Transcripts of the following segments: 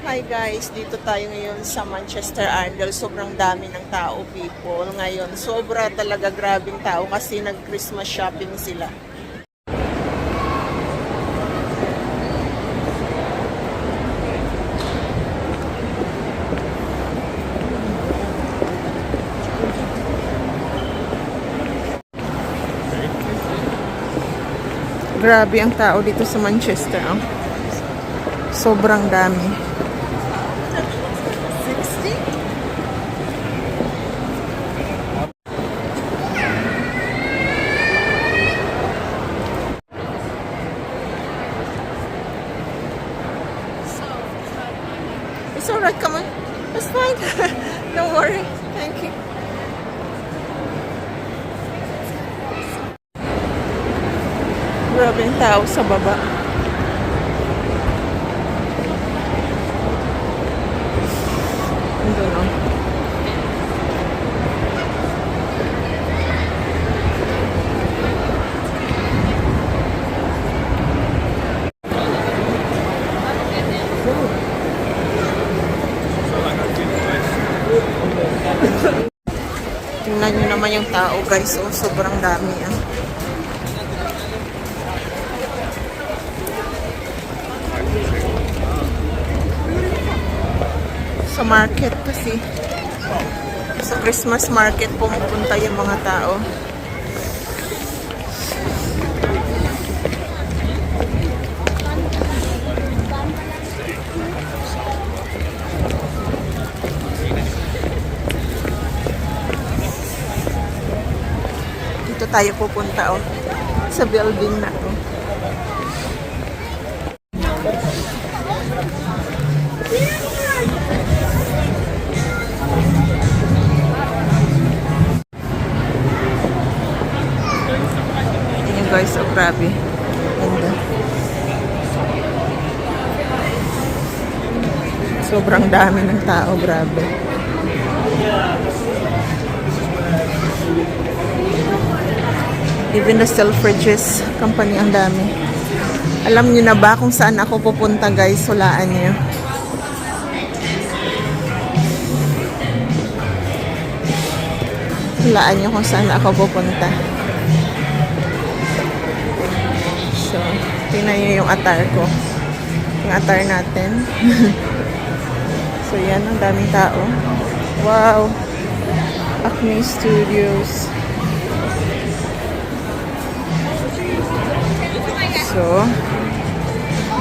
Hi guys, dito tayo ngayon sa Manchester Arundel. Sobrang dami ng tao, people. Ngayon, sobra talaga grabing tao kasi nag-Christmas shopping sila. Grabe ang tao dito sa Manchester. Oh. Sobrang dami. 60? It's alright, come on. It's fine. Don't worry. Thank you. Grabe ang tao sa baba. Andun, oh. Tingnan nyo naman yung tao, guys. Oh, sobrang dami, ah. Sa market kasi. Sa Christmas market pumupunta yung mga tao. Dito tayo pupunta, oh. Sa building na to. Guys, oh, grabe. Ganda. Sobrang dami ng tao, grabe. Even the Selfridges company, ang dami. Alam niyo na ba kung saan ako pupunta, guys? Hulaan niyo. Hulaan niyo kung saan ako pupunta. So, tingnan nyo yung attire ko. Yung attire natin. So, yan. Ang daming tao. Wow! Acme Studios. So,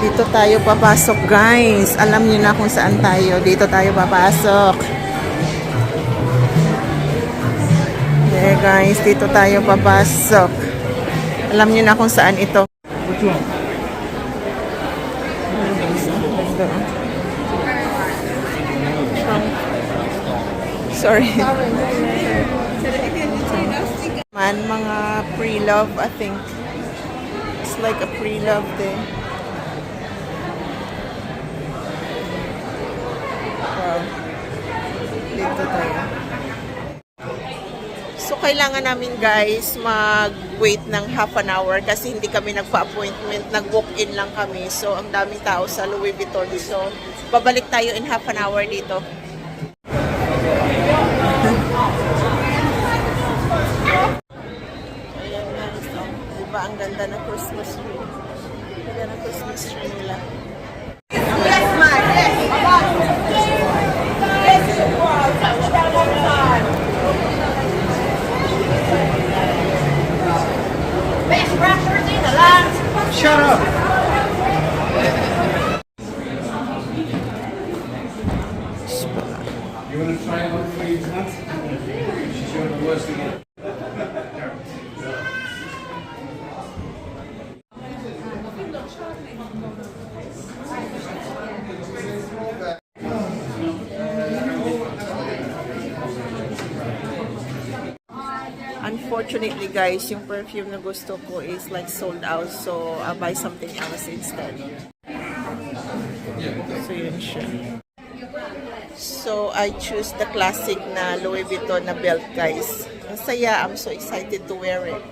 dito tayo papasok, guys. Alam nyo na kung saan tayo. Dito tayo papasok. Yeah, guys. Dito tayo papasok. Alam nyo na kung saan ito. Sorry. Man, mga pre-love, I think. It's like a pre-love day. Wow. Dito tayo. So, kailangan namin, guys, mag-wait ng half an hour kasi hindi kami nagpa-appointment. Nag-walk-in lang kami. So, ang daming tao sa Louis Vuitton. So, babalik tayo in half an hour dito. Ayan, guys. Diba ang ganda ng Christmas tree? Ang ganda ng Christmas tree nila. Shut up! You want to try one for your aunt? She's showing the worst again. Unfortunately, guys, yung perfume na gusto ko is like sold out. So, I'll buy something else instead. So, yun siya. So, I choose the classic na Louis Vuitton na belt, guys. Ang saya. I'm so excited to wear it.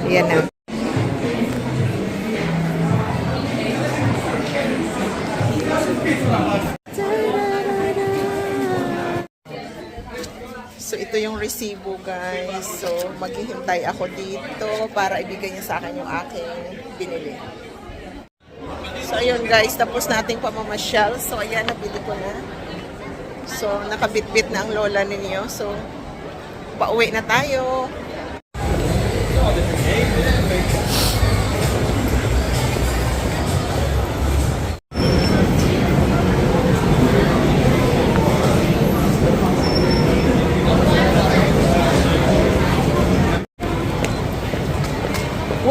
Yan na. resibo guys. So maghihintay ako dito para ibigay niya sa akin yung aking binili. So ayun guys, tapos nating pamamasyal. So ayan, nabili ko na. So nakabitbit na ang lola ninyo. So pauwi na tayo.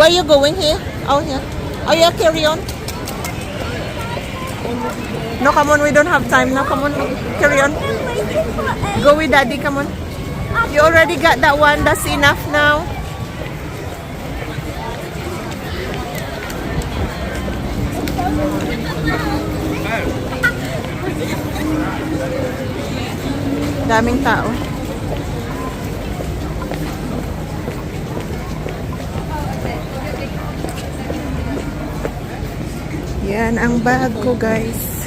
Where are you going here? Oh, here. Oh, yeah, carry on. No, come on, we don't have time now. Come on, carry on. Go with daddy, come on. You already got that one, that's enough now. Daming tao. Yan ang bag ko, guys.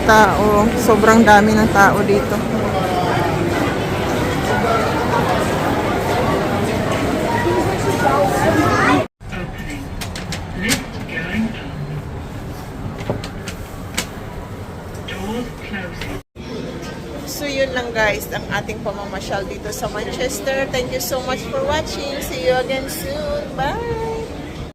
Tao, sobrang dami ng tao dito. So yun lang guys, ang ating pamamasyal dito sa Manchester. Thank you so much for watching. See you again soon. Bye!